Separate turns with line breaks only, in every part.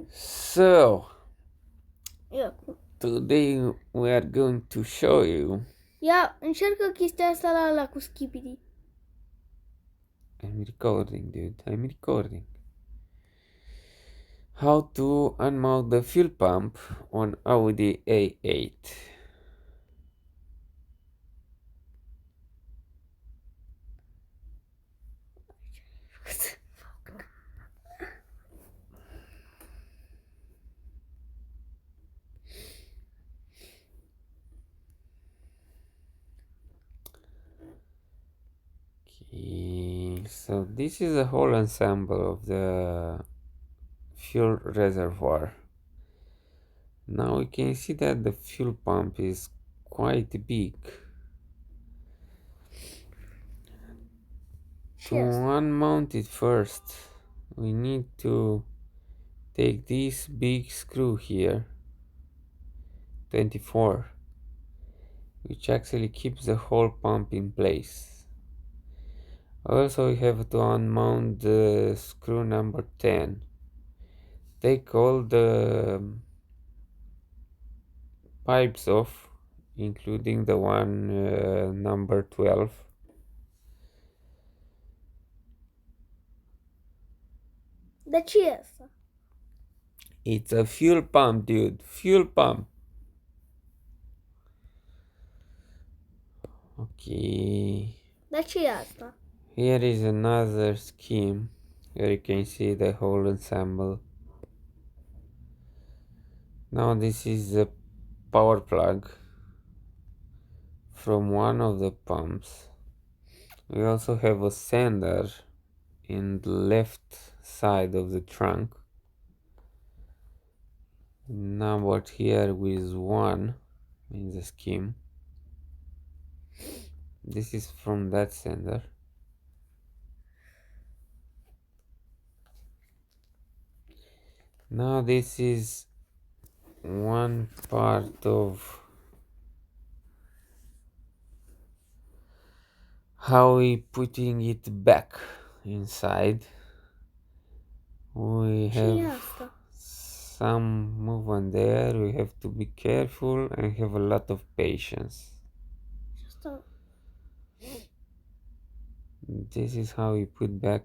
So,
Ia,
today we are going to show you.
încearcă chestia asta la cu Skibidi.
I'm recording, dude. I'm recording. How to unmount the fuel pump on Audi A8. Okay, so this is a whole ensemble of the fuel reservoir. Now we can see that the fuel pump is quite big. To unmount it first, we need to take this big screw here, 24, which actually keeps the whole pump in place. Also, we have to unmount the screw number 10. Take all the pipes off, including the one number 12.
De ce e asta?
It's a fuel pump, dude. Fuel pump. Okay.
De ce e asta?
Here is another scheme where you can see the whole ensemble. Now this is the power plug from one of the pumps. We also have a sender in the left side of the trunk, numbered here with 1 in the scheme. This is from that sender. Now this is one part of how we putting it back inside. We
Ce e
have
asta?
some movement there. We have to be careful and have a lot of patience.
Ce asta?
This is how we put back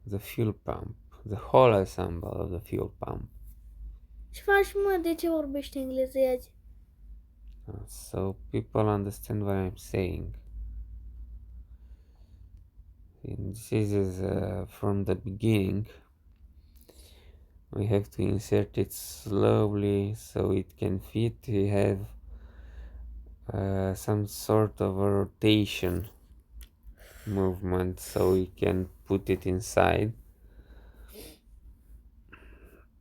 the fuel pump, the whole ensemble of the fuel pump.
Ce faci, mă? De ce vorbești engleză azi?
So people understand what I'm saying. And this is from the beginning. We have to insert it slowly so it can fit. We have some sort of a rotation movement so we can put it inside.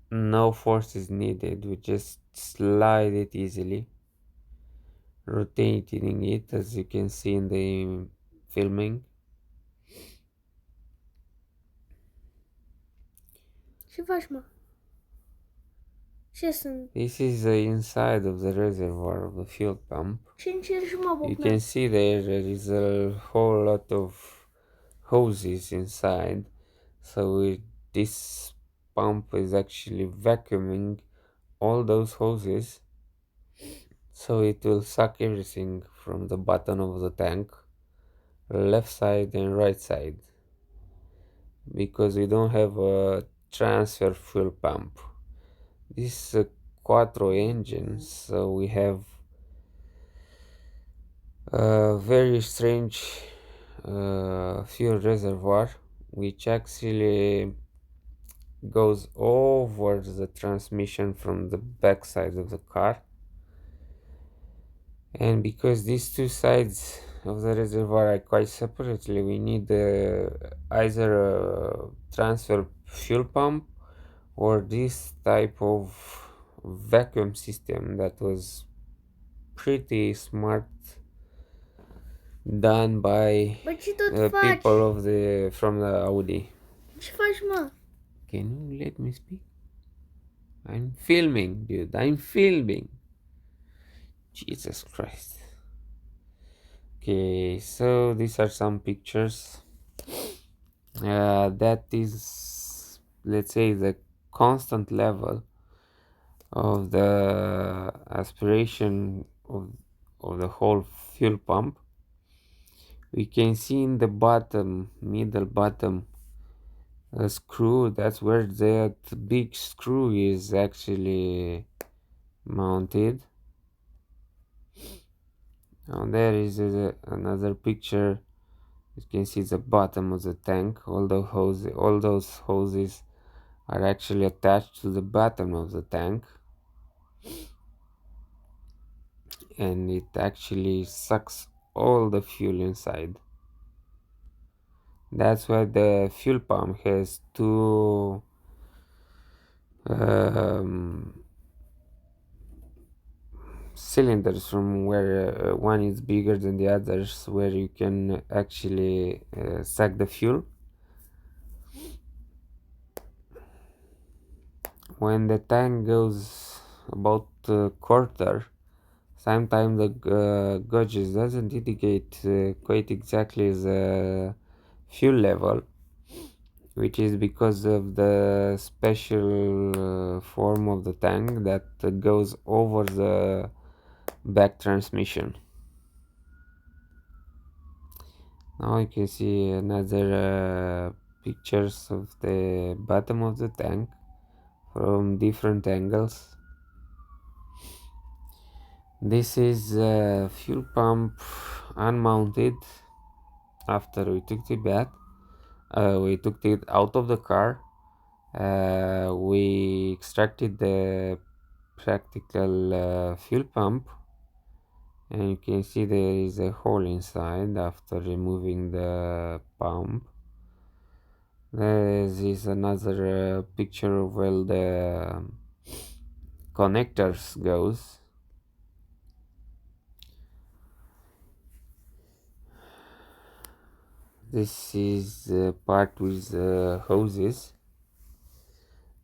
No force is needed, we just slide it easily, rotating it as you can see in the filming.
Ce faci, mă? Ce sunt?
This is the inside of the reservoir of the fuel pump.
Ce încerci, mă,
You
Bogdan?
can see there is a whole lot of hoses inside, so this pump is actually vacuuming all those hoses, so it will suck everything from the bottom of the tank, left side and right side, because we don't have a transfer fuel pump. This is a quattro engine, so we have a very strange fuel reservoir which actually goes over the transmission from the back side of the car. And because these two sides of the reservoir are quite separately, we need either a transfer fuel pump or this type of vacuum system that was pretty smart done by
Bă, ce tot faci?
people from the Audi.
Ce faci, mă?
Can you let me speak? I'm filming, dude. I'm filming. Jesus Christ. Okay, so these are some pictures. That is, let's say, the constant level of the aspiration of the whole fuel pump, we can see in the bottom, middle bottom, a screw. That's where that big screw is actually mounted. Now there is another picture. You can see the bottom of the tank. All those hoses are actually attached to the bottom of the tank, and it actually sucks all the fuel inside. That's why the fuel pump has two um, cylinders, from where one is bigger than the others, where you can actually suck the fuel. When the tank goes about a quarter, sometimes the gauges doesn't indicate quite exactly the fuel level, which is because of the special form of the tank that goes over the back transmission. Now you can see another pictures of the bottom of the tank from different angles. This is a fuel pump unmounted after we took the bath. We took it out of the car. We extracted the practical fuel pump, and you can see there is a hole inside after removing the pump. There is another picture of where the connectors goes. This is the part with the hoses.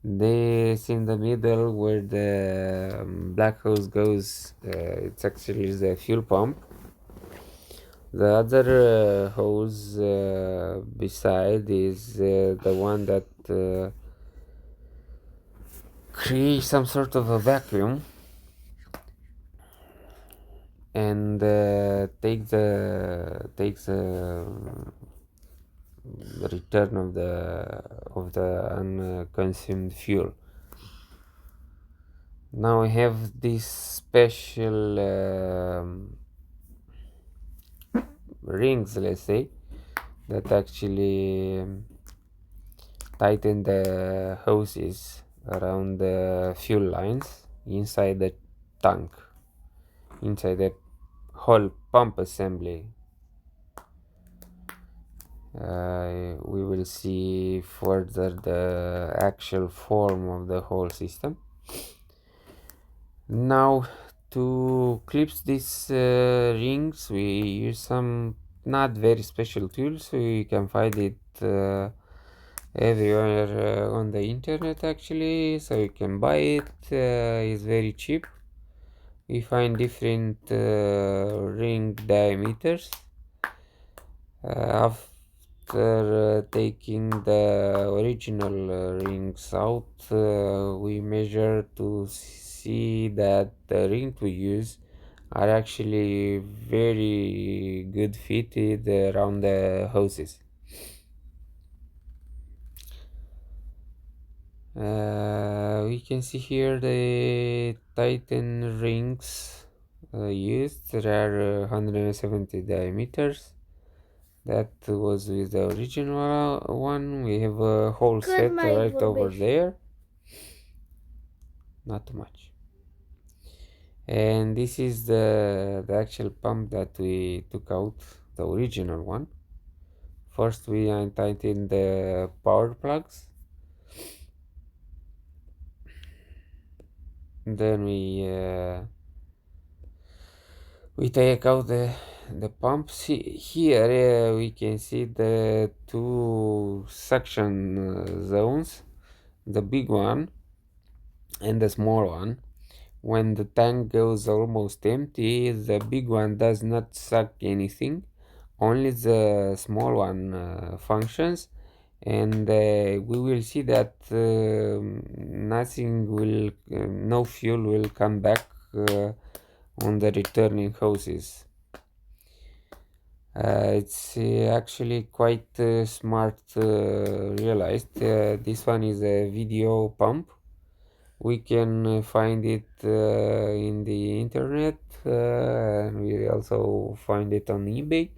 This in the middle where the black hose goes, it's actually the fuel pump. The other hose beside is the one that creates some sort of a vacuum and takes the return of the unconsumed fuel. Now I have this special rings, let's say, that actually tighten the hoses around the fuel lines inside the tank, inside the whole pump assembly. We will see further the actual form of the whole system. Now, to clip these rings, we use some not very special tools. So you can find it everywhere on the internet actually, so you can buy it. It's very cheap. We find different ring diameters. After taking the original rings out, we measure to see that the rings we use are actually very good fitted around the hoses. We can see here the Titan rings used. There are 170 diameters. That was with the original one. We have a whole set right over there. Not too much. And this is the actual pump that we took out, the original one. First we tightened the power plugs. Then we take out the pump. Here we can see the two suction zones, the big one and the small one. When the tank goes almost empty, the big one does not suck anything, only the small one functions, and we will see that nothing will, no fuel will come back on the returning hoses. It's actually quite smart realized. This one is a video pump. We can find it in the internet, and we also find it on eBay.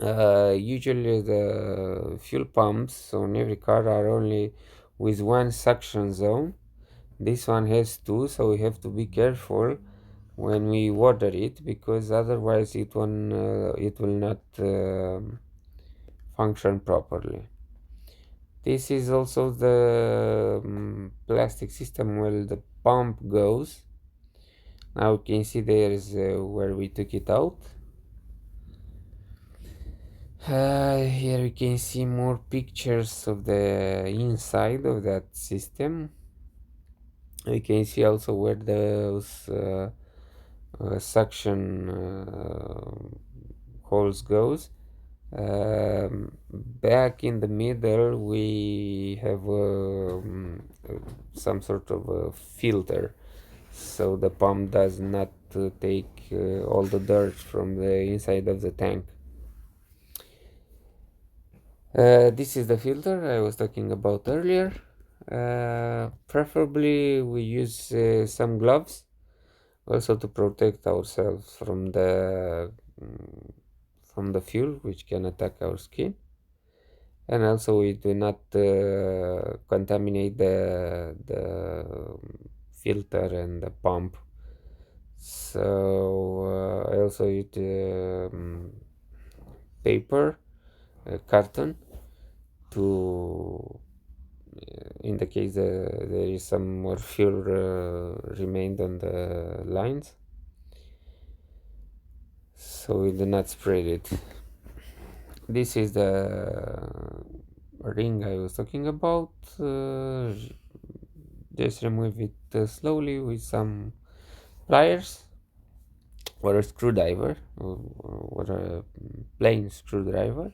Usually the fuel pumps on every car are only with one suction zone. This one has two, so we have to be careful when we water it, because otherwise it will not function properly. This is also the plastic system where the pump goes. Now you can see there is where we took it out. Here we can see more pictures of the inside of that system. We can see also where those suction holes goes. Back in the middle we have some sort of a filter, so the pump does not take all the dirt from the inside of the tank. This is the filter I was talking about earlier. Preferably we use some gloves also to protect ourselves from the fuel which can attack our skin, and also we do not contaminate the filter and the pump. So I also use paper, carton, to in the case there is some more fuel remained on the lines, so we do not spread it. This is the ring I was talking about. Just remove it slowly with some pliers or a screwdriver, or a plain screwdriver.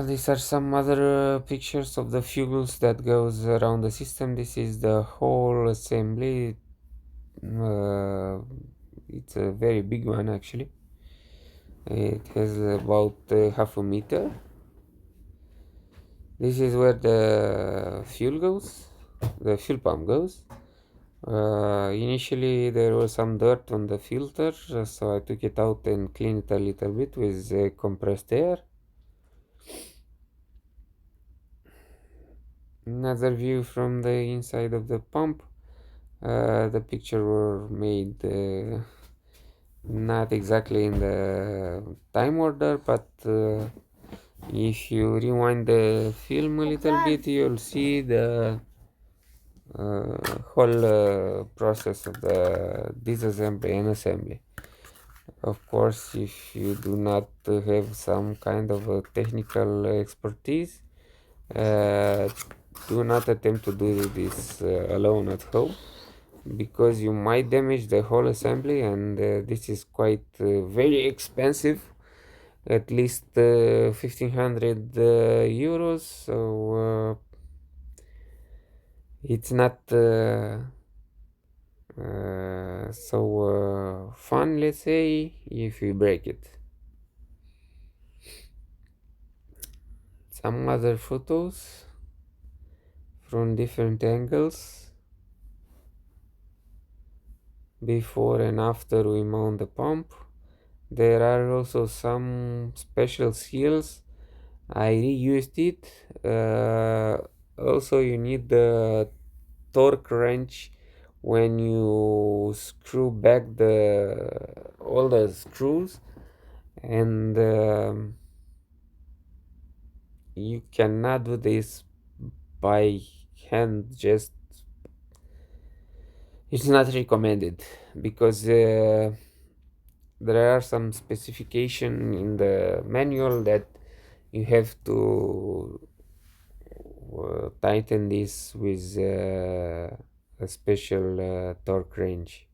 These are some other pictures of the fuels that goes around the system. This is the whole assembly. It's a very big one actually. It has about half a meter. This is where the fuel goes, the fuel pump goes. Initially there was some dirt on the filter, so I took it out and cleaned it a little bit with compressed air. Another view from the inside of the pump. The picture were made not exactly in the time order, but if you rewind the film a little bit, you'll see the whole process of the disassembly and assembly. Of course, if you do not have some kind of a technical expertise, uh, do not attempt to do this alone at home, because you might damage the whole assembly, and this is quite very expensive, at least 1500 euros. So it's not so fun, let's say, if you break it. Some other photos from different angles before and after we mount the pump. There are also some special seals. I reused it. Also, you need the torque wrench when you screw back all the screws, and you cannot do this by hand. Just, it's not recommended, because there are some specification in the manual that you have to tighten this with a special torque wrench.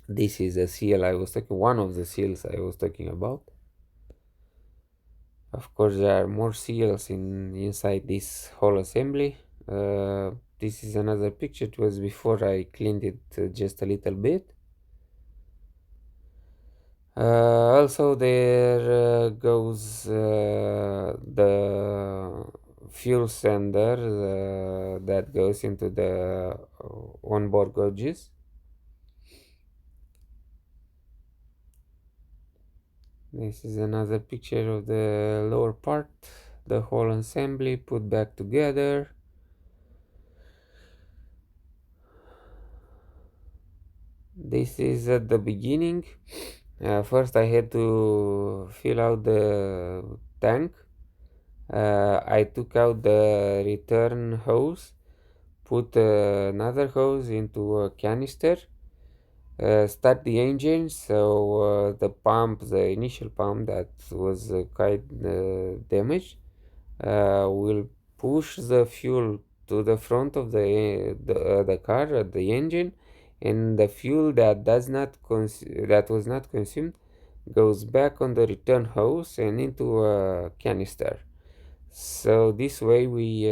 This is a seal I was talking, one of the seals I was talking about. Of course, there are more seals inside this whole assembly. This is another picture. It was before I cleaned it just a little bit. Also, there goes the fuel sender that goes into the onboard gauges. This is another picture of the lower part, the whole assembly put back together. This is at the beginning. First I had to fill out the tank. I took out the return hose, put another hose into a canister, start the engine. So the pump, the initial pump that was quite damaged, will push the fuel to the front of the car, the engine, and the fuel that that was not consumed goes back on the return hose and into a canister. So this way we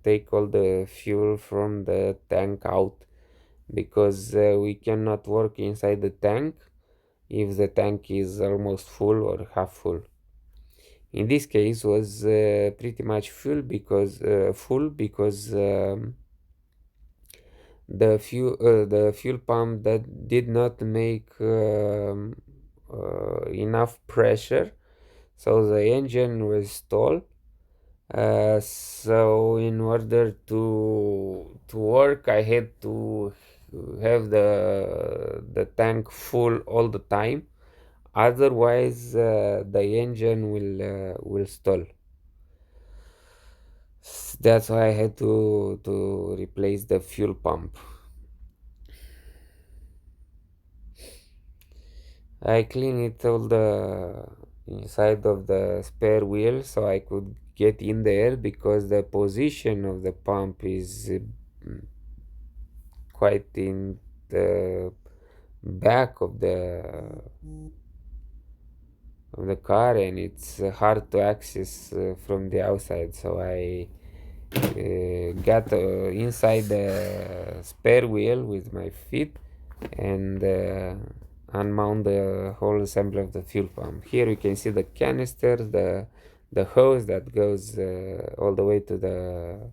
take all the fuel from the tank out, because we cannot work inside the tank if the tank is almost full or half full. In this case was pretty much full because the fuel pump that did not make enough pressure, so the engine was stalled. So in order to work, I had to have the tank full all the time. Otherwise, the engine will stall. That's why I had to replace the fuel pump. I clean it all the inside of the spare wheel so I could get in there, because the position of the pump is quite in the back of the car, and it's hard to access from the outside. So I got inside the spare wheel with my feet and unmount the whole assembly of the fuel pump. Here you can see the canister, the hose that goes all the way to the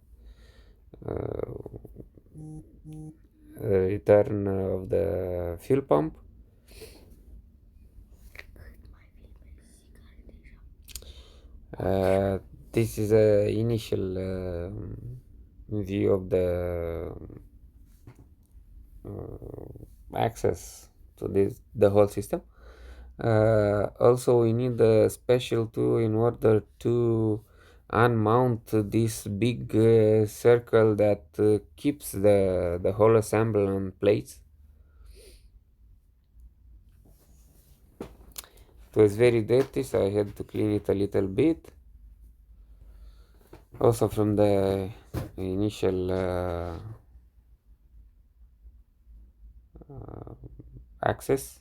return of the fuel pump. Uh, this is a initial view of the access to the whole system. Also, we need a special tool in order to unmount this big circle that keeps the whole assembly on place. It was very dirty, so I had to clean it a little bit. Also from the initial access.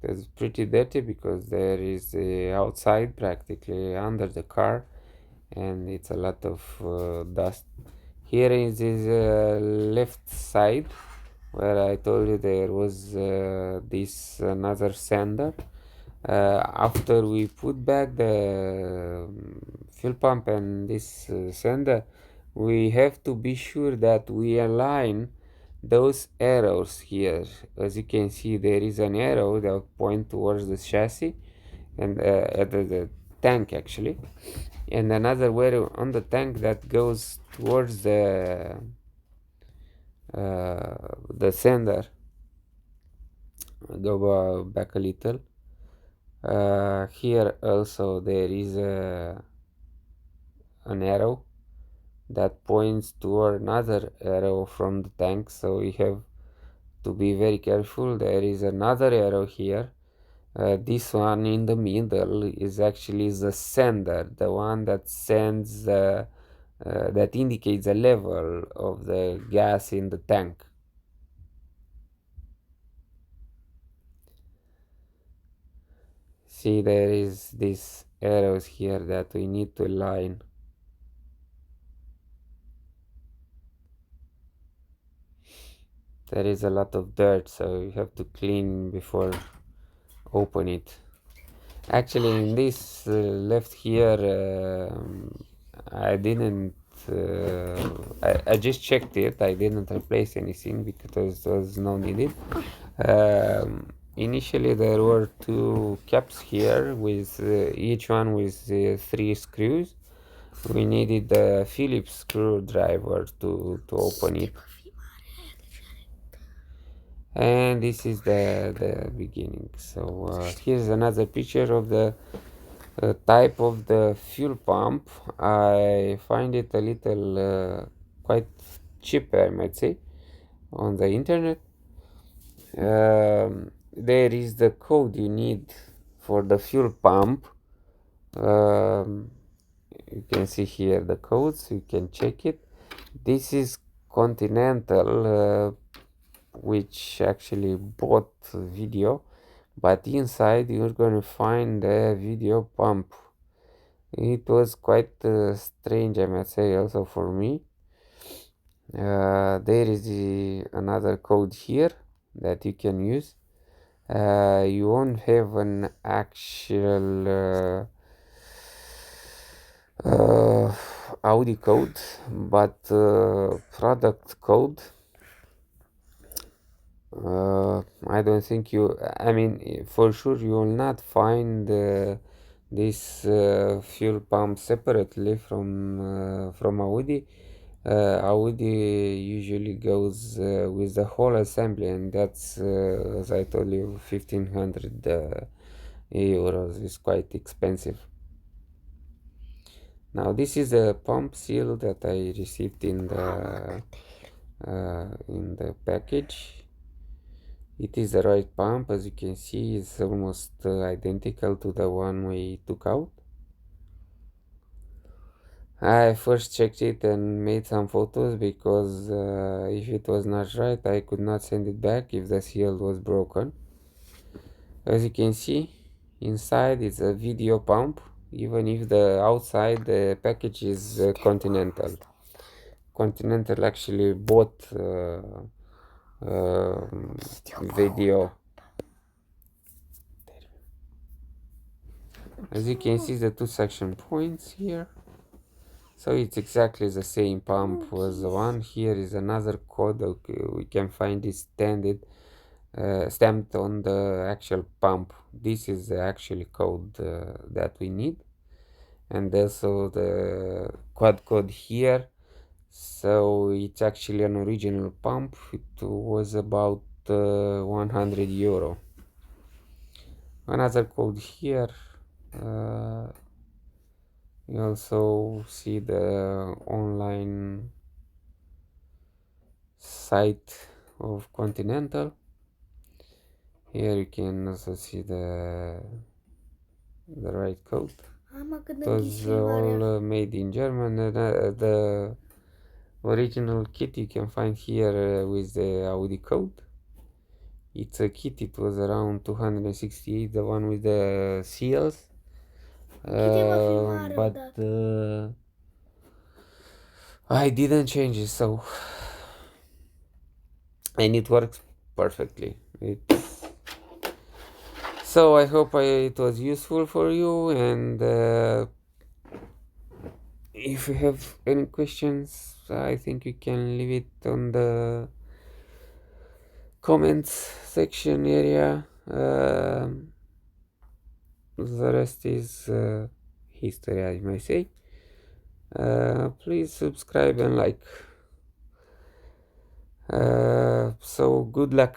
It's pretty dirty because there is outside practically under the car, and it's a lot of dust. Here is this left side where I told you there was this another sender. After we put back the fuel pump and this sender, we have to be sure that we align those arrows here. As you can see, there is an arrow that point towards the chassis and at the tank actually, and another arrow on the tank that goes towards the sender. Go back a little. Here also there is an arrow that points toward another arrow from the tank, so we have to be very careful. There is another arrow here. This one in the middle is actually the sender, the one that sends that indicates the level of the gas in the tank. See, there is these arrows here that we need to align. There is a lot of dirt, so you have to clean before open it. Actually, in this left here, I didn't. I just checked it. I didn't replace anything because there was no needed. Initially, there were two caps here with each one with 3 screws. We needed a Phillips screwdriver to open it. And this is the beginning. So here's another picture of the type of the fuel pump. I find it a little quite cheap, I might say, on the internet. There is the code you need for the fuel pump. You can see here the codes, you can check it. This is Continental, which actually bought video, but inside you're gonna find a video pump. It was quite strange, I must say, also for me. There is another code here that you can use. You won't have an actual Audi code, but product code. I don't think I mean, for sure you will not find this fuel pump separately from Audi. Audi usually goes with the whole assembly, and that's, as I told you, 1500 euros. Is quite expensive. Now this is a pump seal that I received in the package. It is the right pump, as you can see. It's almost identical to the one we took out. I first checked it and made some photos because if it was not right, I could not send it back if the seal was broken. As you can see, inside it's a video pump, even if the outside the package is Continental. Continental actually bought video. As you can see, the two suction points here. So it's exactly the same pump as the one. Here is another code. Okay, we can find it stamped on the actual pump. This is the actual code that we need, and also the quad code here. So it's actually an original pump. It was about 100 euro. Another code here. You also see the online site of Continental. Here you can also see the right code. It was all made in German. The original kit you can find here with the Audi code. It's a kit. It was around 268, the one with the seals. But I didn't change it, so and it works perfectly. So I hope it was useful for you, and if you have any questions, I think you can leave it on the comments section area. The rest is history, I may say. Please subscribe and like. So good luck.